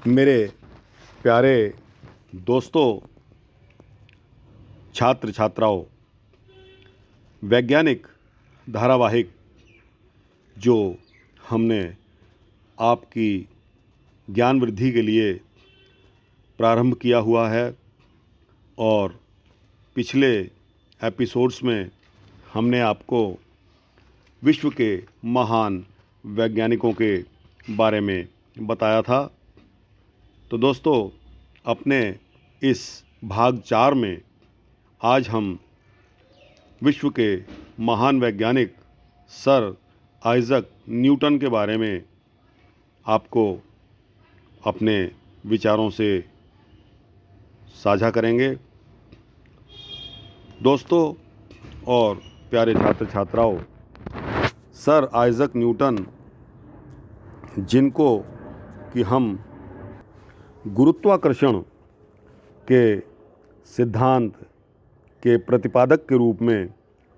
मेरे प्यारे दोस्तों, छात्र छात्राओं, वैज्ञानिक धारावाहिक जो हमने आपकी ज्ञान वृद्धि के लिए प्रारंभ किया हुआ है और पिछले एपिसोड्स में हमने आपको विश्व के महान वैज्ञानिकों के बारे में बताया था। तो दोस्तों, अपने इस भाग 4 में आज हम विश्व के महान वैज्ञानिक सर आइजक न्यूटन के बारे में आपको अपने विचारों से साझा करेंगे। दोस्तों और प्यारे छात्र छात्राओं, सर आइजक न्यूटन, जिनको कि हम गुरुत्वाकर्षण के सिद्धांत के प्रतिपादक के रूप में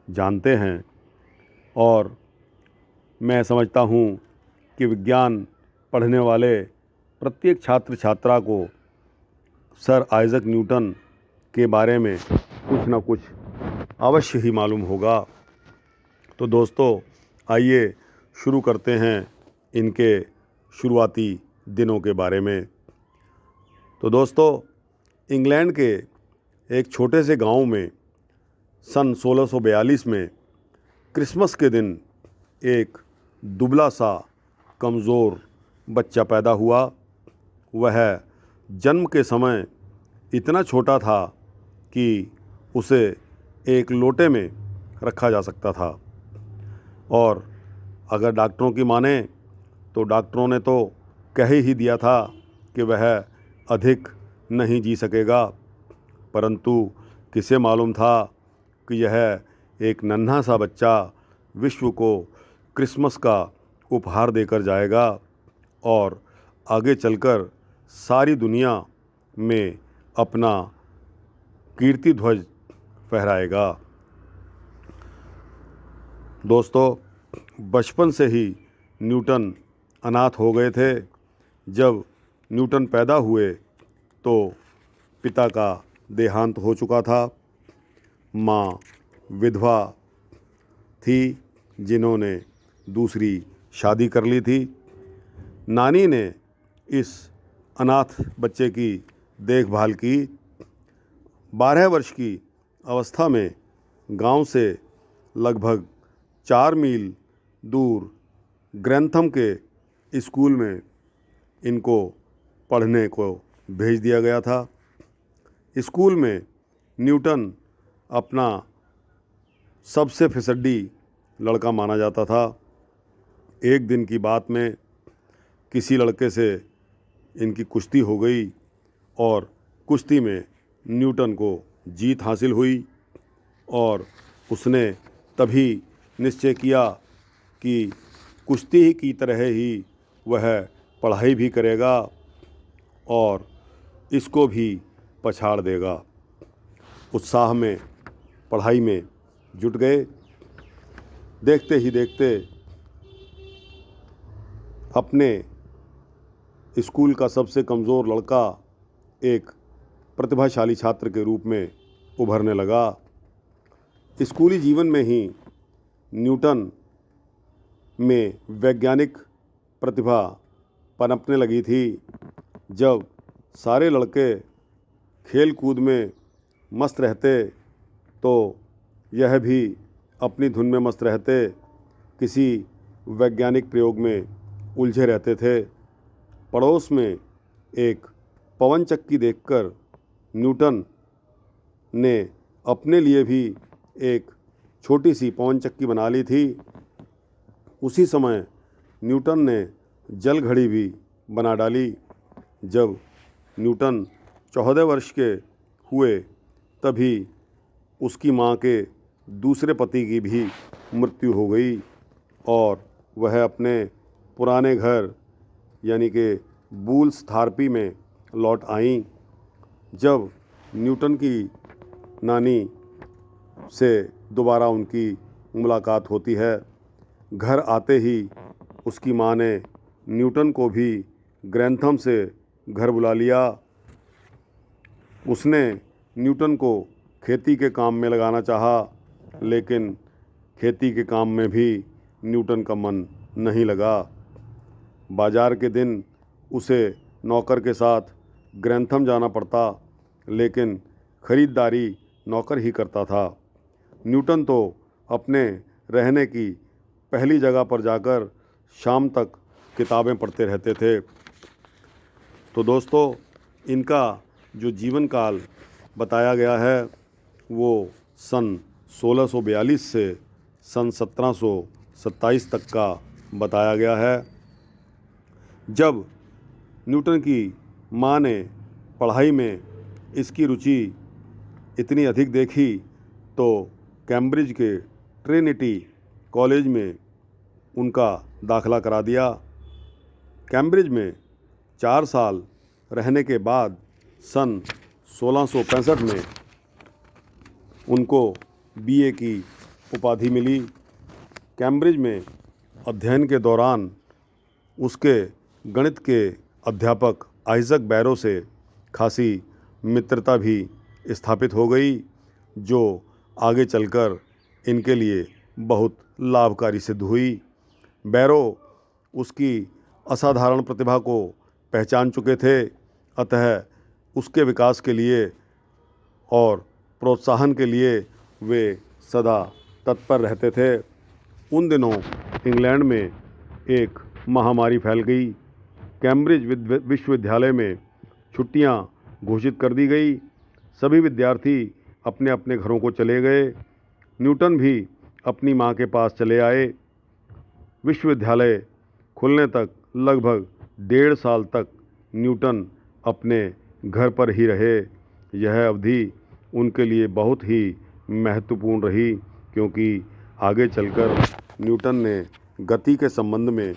जानते हैं, और मैं समझता हूँ कि विज्ञान पढ़ने वाले प्रत्येक छात्र छात्रा को सर आइजक न्यूटन के बारे में कुछ न कुछ अवश्य ही मालूम होगा। तो दोस्तों, आइए शुरू करते हैं इनके शुरुआती दिनों के बारे में। तो दोस्तों, इंग्लैंड के एक छोटे से गांव में सन 1642 में क्रिसमस के दिन एक दुबला सा कमज़ोर बच्चा पैदा हुआ। वह जन्म के समय इतना छोटा था कि उसे एक लोटे में रखा जा सकता था, और अगर डॉक्टरों की माने तो डॉक्टरों ने तो कह ही दिया था कि वह अधिक नहीं जी सकेगा। परंतु किसे मालूम था कि यह एक नन्हा सा बच्चा विश्व को क्रिसमस का उपहार देकर जाएगा और आगे चलकर सारी दुनिया में अपना कीर्ति ध्वज फहराएगा। दोस्तों, बचपन से ही न्यूटन अनाथ हो गए थे। जब न्यूटन पैदा हुए तो पिता का देहांत हो चुका था। माँ विधवा थी, जिन्होंने दूसरी शादी कर ली थी। नानी ने इस अनाथ बच्चे की देखभाल की। 12 वर्ष की अवस्था में गांव से लगभग 4 मील दूर ग्रैंथम के स्कूल में इनको पढ़ने को भेज दिया गया था। स्कूल में न्यूटन अपना सबसे फिसड्डी लड़का माना जाता था। एक दिन की बात में किसी लड़के से इनकी कुश्ती हो गई और कुश्ती में न्यूटन को जीत हासिल हुई, और उसने तभी निश्चय किया कि कुश्ती ही की तरह ही वह पढ़ाई भी करेगा और इसको भी पछाड़ देगा। उत्साह में पढ़ाई में जुट गए। देखते ही देखते अपने स्कूल का सबसे कमज़ोर लड़का एक प्रतिभाशाली छात्र के रूप में उभरने लगा। स्कूली जीवन में ही न्यूटन में वैज्ञानिक प्रतिभा पनपने लगी थी। जब सारे लड़के खेल कूद में मस्त रहते तो यह भी अपनी धुन में मस्त रहते, किसी वैज्ञानिक प्रयोग में उलझे रहते थे। पड़ोस में एक पवन चक्की देखकर न्यूटन ने अपने लिए भी एक छोटी सी पवन चक्की बना ली थी। उसी समय न्यूटन ने जल घड़ी भी बना डाली। जब न्यूटन 14 वर्ष के हुए तभी उसकी माँ के दूसरे पति की भी मृत्यु हो गई और वह अपने पुराने घर यानी कि बूल्स थारपी में लौट आईं। जब न्यूटन की नानी से दोबारा उनकी मुलाकात होती है, घर आते ही उसकी माँ ने न्यूटन को भी ग्रैंथम से घर बुला लिया। उसने न्यूटन को खेती के काम में लगाना चाहा, लेकिन खेती के काम में भी न्यूटन का मन नहीं लगा। बाजार के दिन उसे नौकर के साथ ग्रैंथम जाना पड़ता, लेकिन खरीदारी नौकर ही करता था। न्यूटन तो अपने रहने की पहली जगह पर जाकर शाम तक किताबें पढ़ते रहते थे। तो दोस्तों, इनका जो जीवन काल बताया गया है वो सन 1642 से सन 1727 तक का बताया गया है। जब न्यूटन की माँ ने पढ़ाई में इसकी रुचि इतनी अधिक देखी तो कैम्ब्रिज के ट्रिनिटी कॉलेज में उनका दाखला करा दिया। कैम्ब्रिज में 4 साल रहने के बाद सन 1665 में उनको बीए की उपाधि मिली। कैम्ब्रिज में अध्ययन के दौरान उसके गणित के अध्यापक आइजक बैरो से खासी मित्रता भी स्थापित हो गई, जो आगे चलकर इनके लिए बहुत लाभकारी सिद्ध हुई। बैरो उसकी असाधारण प्रतिभा को पहचान चुके थे, अतः उसके विकास के लिए और प्रोत्साहन के लिए वे सदा तत्पर रहते थे। उन दिनों इंग्लैंड में एक महामारी फैल गई। कैम्ब्रिज विश्वविद्यालय में छुट्टियां घोषित कर दी गई। सभी विद्यार्थी अपने अपने घरों को चले गए। न्यूटन भी अपनी मां के पास चले आए। विश्वविद्यालय खुलने तक लगभग 1.5 साल तक न्यूटन अपने घर पर ही रहे। यह अवधि उनके लिए बहुत ही महत्वपूर्ण रही, क्योंकि आगे चलकर न्यूटन ने गति के संबंध में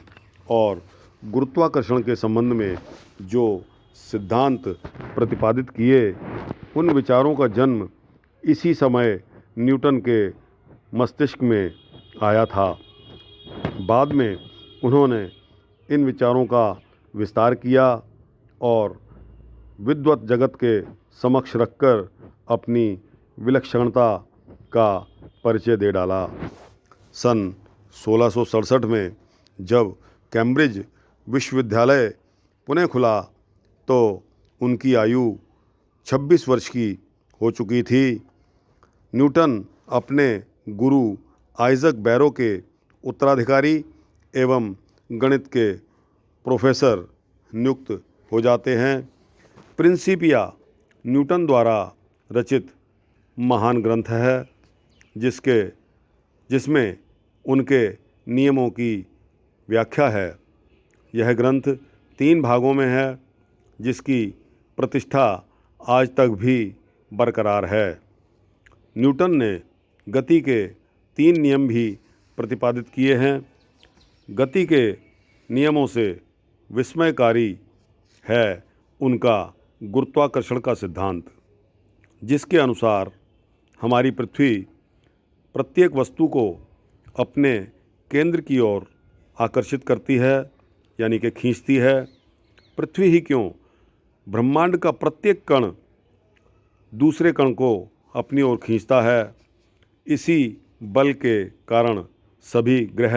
और गुरुत्वाकर्षण के संबंध में जो सिद्धांत प्रतिपादित किए, उन विचारों का जन्म इसी समय न्यूटन के मस्तिष्क में आया था। बाद में उन्होंने इन विचारों का विस्तार किया और विद्वत जगत के समक्ष रखकर अपनी विलक्षणता का परिचय दे डाला। सन 1667 में जब कैम्ब्रिज विश्वविद्यालय पुनः खुला तो उनकी आयु 26 वर्ष की हो चुकी थी। न्यूटन अपने गुरु आइजक बैरो के उत्तराधिकारी एवं गणित के प्रोफेसर नियुक्त हो जाते हैं। प्रिंसिपिया न्यूटन द्वारा रचित महान ग्रंथ है, जिसमें उनके नियमों की व्याख्या है। यह ग्रंथ 3 भागों में है, जिसकी प्रतिष्ठा आज तक भी बरकरार है। न्यूटन ने गति के 3 नियम भी प्रतिपादित किए हैं। गति के नियमों से विस्मयकारी है उनका गुरुत्वाकर्षण का सिद्धांत, जिसके अनुसार हमारी पृथ्वी प्रत्येक वस्तु को अपने केंद्र की ओर आकर्षित करती है, यानी कि खींचती है। पृथ्वी ही क्यों, ब्रह्मांड का प्रत्येक कण दूसरे कण को अपनी ओर खींचता है। इसी बल के कारण सभी ग्रह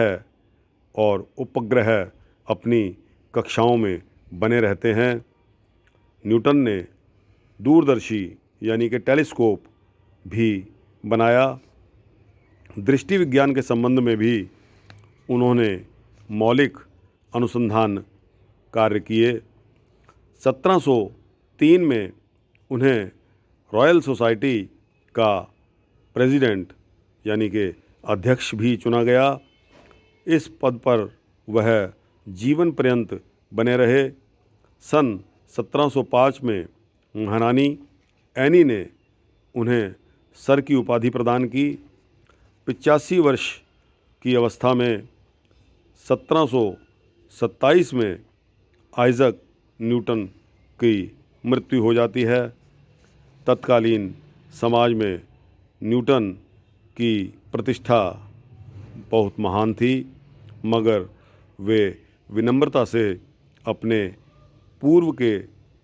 और उपग्रह अपनी कक्षाओं में बने रहते हैं। न्यूटन ने दूरदर्शी यानी कि टेलीस्कोप भी बनाया। दृष्टि विज्ञान के संबंध में भी उन्होंने मौलिक अनुसंधान कार्य किए। 1703 में उन्हें रॉयल सोसाइटी का प्रेसिडेंट यानी कि अध्यक्ष भी चुना गया। इस पद पर वह जीवन पर्यंत बने रहे। सन 1705 में महारानी एनी ने उन्हें सर की उपाधि प्रदान की। 85 वर्ष की अवस्था में 1727 में आइजक न्यूटन की मृत्यु हो जाती है। तत्कालीन समाज में न्यूटन की प्रतिष्ठा बहुत महान थी, मगर वे विनम्रता से अपने पूर्व के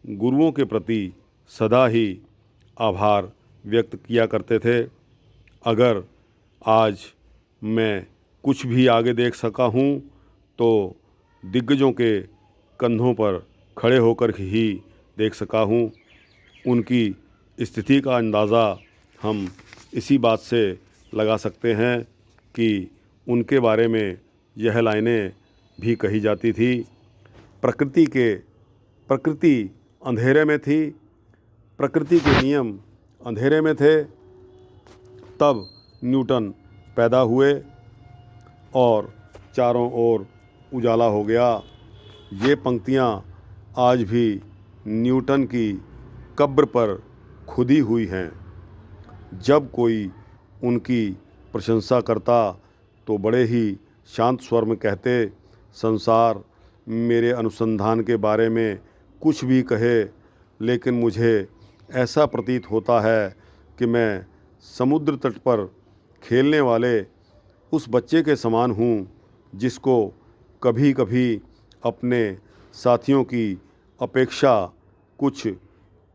गुरुओं के प्रति सदा ही आभार व्यक्त किया करते थे। अगर आज मैं कुछ भी आगे देख सका हूँ तो दिग्गजों के कंधों पर खड़े होकर ही देख सका हूँ। उनकी स्थिति का अंदाज़ा हम इसी बात से लगा सकते हैं कि उनके बारे में यह लाइनें भी कही जाती थी, प्रकृति अंधेरे में थी, प्रकृति के नियम अंधेरे में थे, तब न्यूटन पैदा हुए और चारों ओर उजाला हो गया। ये पंक्तियाँ आज भी न्यूटन की कब्र पर खुदी हुई हैं। जब कोई उनकी प्रशंसा करता तो बड़े ही शांत स्वर में कहते, संसार मेरे अनुसंधान के बारे में कुछ भी कहे, लेकिन मुझे ऐसा प्रतीत होता है कि मैं समुद्र तट पर खेलने वाले उस बच्चे के समान हूँ जिसको कभी कभी अपने साथियों की अपेक्षा कुछ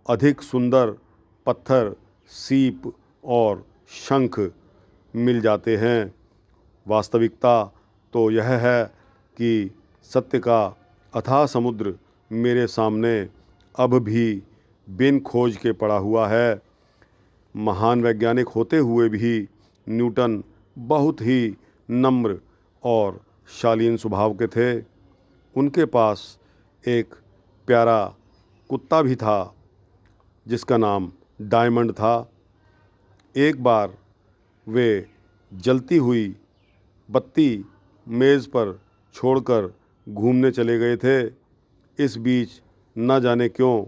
अधिक सुंदर पत्थर, सीप और शंख मिल जाते हैं। वास्तविकता तो यह है कि सत्य का अथाह समुद्र मेरे सामने अब भी बिन खोज के पड़ा हुआ है। महान वैज्ञानिक होते हुए भी न्यूटन बहुत ही नम्र और शालीन स्वभाव के थे। उनके पास एक प्यारा कुत्ता भी था जिसका नाम डायमंड था। एक बार वे जलती हुई बत्ती मेज़ पर छोड़कर घूमने चले गए थे। इस बीच न जाने क्यों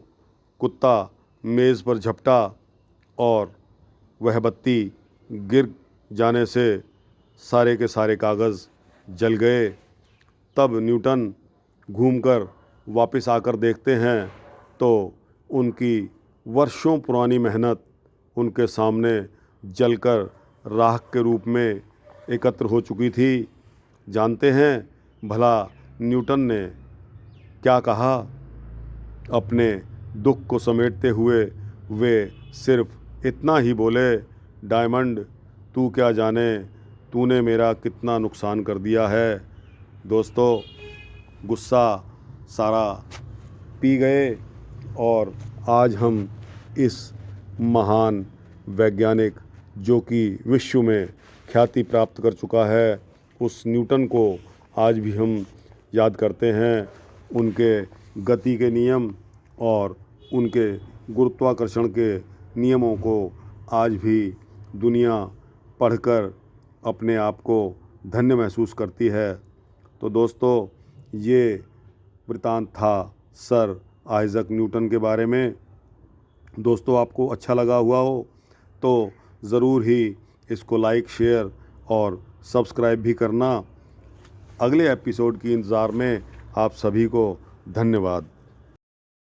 कुत्ता मेज़ पर झपटा और वह बत्ती गिर जाने से सारे के सारे कागज़ जल गए। तब न्यूटन घूमकर वापस आकर देखते हैं तो उनकी वर्षों पुरानी मेहनत उनके सामने जलकर राख के रूप में एकत्र हो चुकी थी। जानते हैं भला न्यूटन ने क्या कहा? अपने दुख को समेटते हुए वे सिर्फ इतना ही बोले, डायमंड तू क्या जाने तूने मेरा कितना नुकसान कर दिया है। दोस्तों, गुस्सा सारा पी गए और आज हम इस महान वैज्ञानिक जो कि विश्व में ख्याति प्राप्त कर चुका है, उस न्यूटन को आज भी हम याद करते हैं। उनके गति के नियम और उनके गुरुत्वाकर्षण के नियमों को आज भी दुनिया पढ़कर अपने आप को धन्य महसूस करती है। तो दोस्तों, ये वृतांत था सर आइजैक न्यूटन के बारे में। दोस्तों, आपको अच्छा लगा हुआ हो तो ज़रूर ही इसको लाइक, शेयर और सब्सक्राइब भी करना। अगले एपिसोड की इंतज़ार में आप सभी को धन्यवाद।